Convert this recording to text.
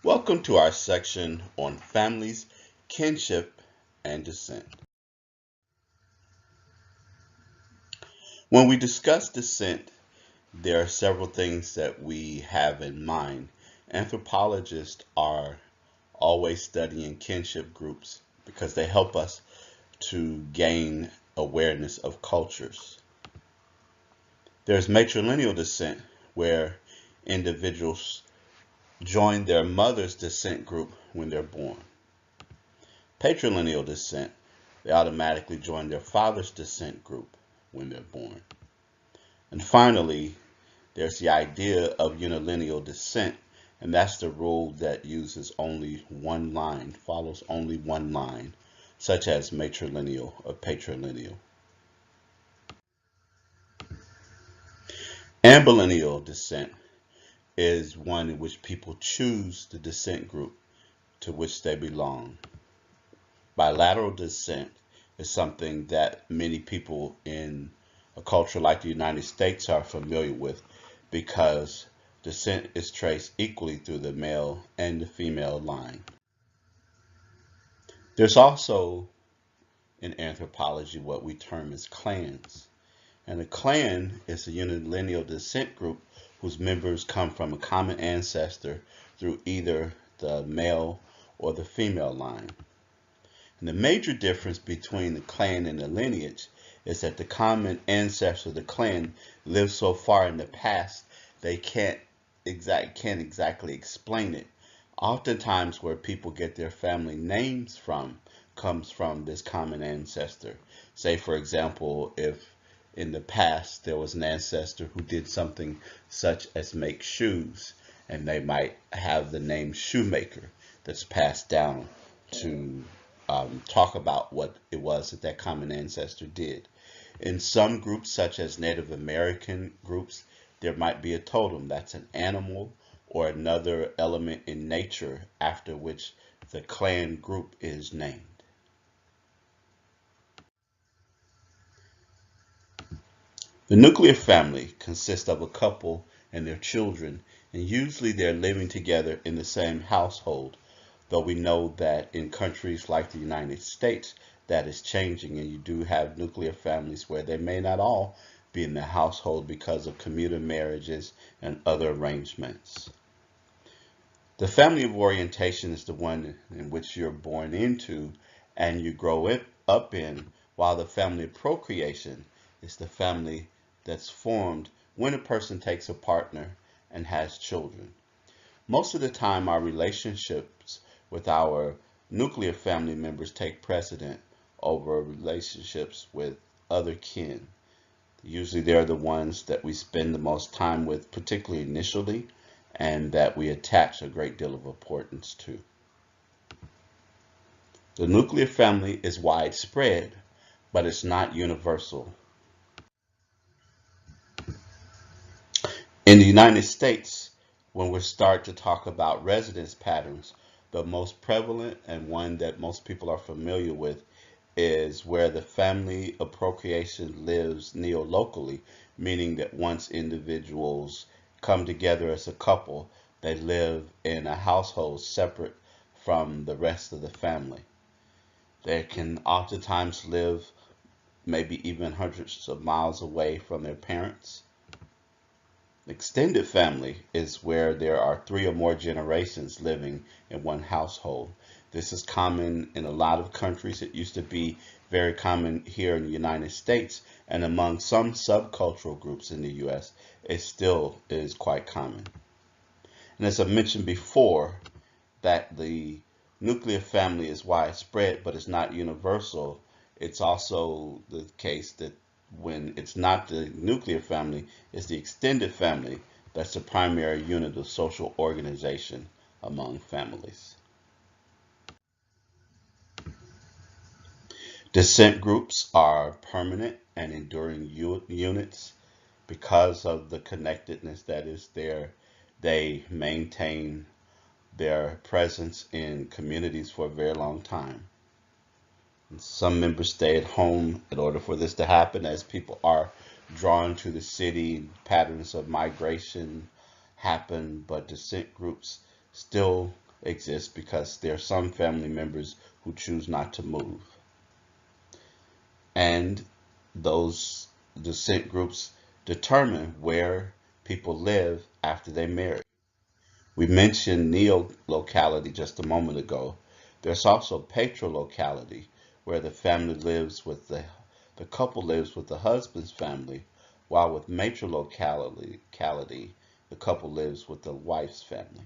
Welcome to our section on families, kinship, and descent. When we discuss descent, there are several things that we have in mind. Anthropologists are always studying kinship groups because they help us to gain awareness of cultures. There's matrilineal descent, where individuals join their mother's descent group when they're born. Patrilineal descent, they automatically join their father's descent group when they're born. And finally, there's the idea of unilineal descent, and that's the rule that uses only one line, follows only one line, such as matrilineal or patrilineal. Ambilineal descent is one in which people choose the descent group to which they belong. Bilateral descent is something that many people in a culture like the United States are familiar with because descent is traced equally through the male and the female line. There's also in anthropology what we term as clans. And a clan is a unilineal descent group whose members come from a common ancestor through either the male or the female line. And the major difference between the clan and the lineage is that the common ancestor of the clan lives so far in the past they can't exactly explain it. Oftentimes where people get their family names from comes from this common ancestor. Say for example, if in the past there was an ancestor who did something such as make shoes, and they might have the name shoemaker that's passed down to talk about what it was that that common ancestor did. In some groups, such as Native American groups, there might be a totem. That's an animal or another element in nature after which the clan group is named. The nuclear family consists of a couple and their children, and usually they're living together in the same household, though we know that in countries like the United States, that is changing, and you do have nuclear families where they may not all be in the household because of commuter marriages and other arrangements. The family of orientation is the one in which you're born into and you grow up in, while the family of procreation is the family that's formed when a person takes a partner and has children. Most of the time, our relationships with our nuclear family members take precedent over relationships with other kin. Usually, they're the ones that we spend the most time with, particularly initially, and that we attach a great deal of importance to. The nuclear family is widespread, but it's not universal. In the United States, when we start to talk about residence patterns, the most prevalent and one that most people are familiar with is where the family of procreation lives neolocally, meaning that once individuals come together as a couple, they live in a household separate from the rest of the family. They can oftentimes live maybe even hundreds of miles away from their parents. Extended family is where there are three or more generations living in one household. This is common in a lot of countries. It used to be very common here in the United States, and among some subcultural groups in the US, it still is quite common. And as I mentioned before, that the nuclear family is widespread but it's not universal. It's also the case that when it's not the nuclear family, it's the extended family that's the primary unit of social organization among families. Descent groups are permanent and enduring units because of the connectedness that is there. They maintain their presence in communities for a very long time. Some members stay at home in order for this to happen as people are drawn to the city. Patterns of migration happen, but descent groups still exists because there are some family members who choose not to move. And those descent groups determine where people live after they marry. We mentioned neo-locality just a moment ago. There's also patrolocality, where the family lives with the couple lives with the husband's family, while with matrilocality, the couple lives with the wife's family.